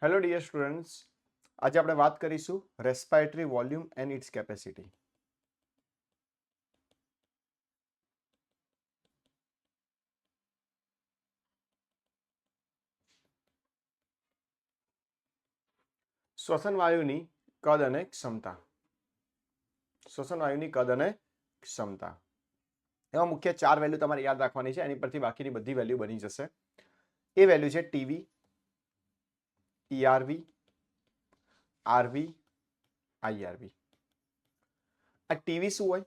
Hello dear students, આજે આપણે વાત કરીશું respiratory volume and its capacity. શ્વસન વાયુની કદ અને ક્ષમતા. શ્વસન વાયુની કદ અને ક્ષમતા એમાં મુખ્ય 4 વેલ્યુ તમારે યાદ રાખવાની છે. એની પરથી બાકીની બધી વેલ્યુ બની જશે. એ વેલ્યુ છે ટીવી, ERV, RV, IRV. આ ટીવી શું હોય?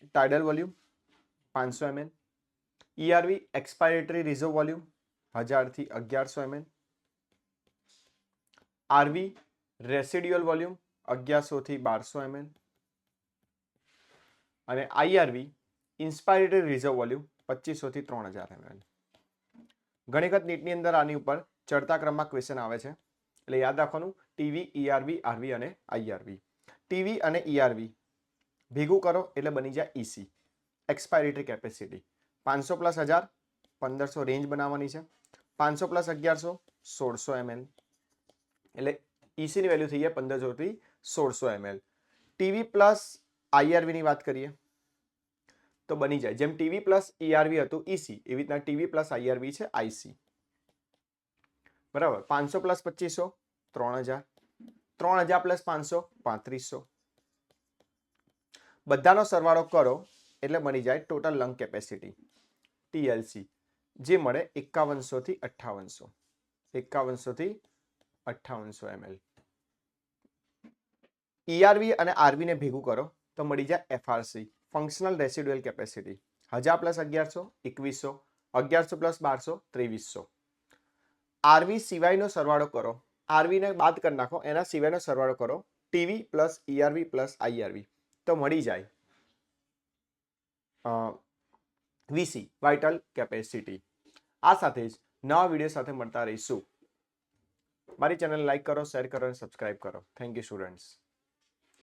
Tidal volume 500 ml. ERV expiratory reserve volume 1000 થી 1100 ml. RV રેસિડ્યુઅલ વોલ્યુમ 1100 થી 1200 ml. અને IRV ઇન્સ્પાયરેટરી રિઝર્વ વોલ્યુમ 2500 થી 3000 ml. ઘણી વખત નીટની અંદર આની ઉપર ચડતા ક્રમમાં ક્વેશ્ચન આવે છે, એટલે યાદ રાખવાનું ટીવી, ERV, RV અને IRV. ટીવી અને ERV ભેગું કરો એટલે બની જાય EC, એક્સપાયરેટરી કેપેસિટી. 500 પ્લસ 1000 1500 રેન્જ બનાવવાની છે. 500 પ્લસ 1100 1600 ml, એટલે EC ની વેલ્યુ થઈ જાય 1500 થી 1600 ml. ટીવી પ્લસ IRV ની વાત કરીએ તો બની જાય જેમ ટીવી પ્લસ ERV હતું EC, એવી રીતના ટીવી પ્લસ IRV છે IC. બરાબર. 500 પ્લસ 2500 3000, 3000 પ્લસ 500 3500. બધાનો સરવાળો કરો એટલે બની જાય ટોટલ લંગ કેપેસિટી TLC, જે મળે 5100 થી 5800. 5100 થી 5800 ml. ERV અને RV ને ભેગું કરો તો મળી જાય FRC, functional residual capacity. 1000 plus 1100 2100, 1100 plus 1200 2300. RV સિવાયનો સરવાળો કરો, RV ને બાદ કરી નાખો, એના સિવાયનો સરવાળો કરો TV plus ERV plus IRV તો મળી જાય VC, વાઇટલ કેપેસિટી. આ સાથે જ નવા વિડીયો સાથે મળતા રહીશું. મારી ચેનલ લાઈક કરો, શેર કરો અને સબસ્ક્રાઇબ કરો. Thank you students.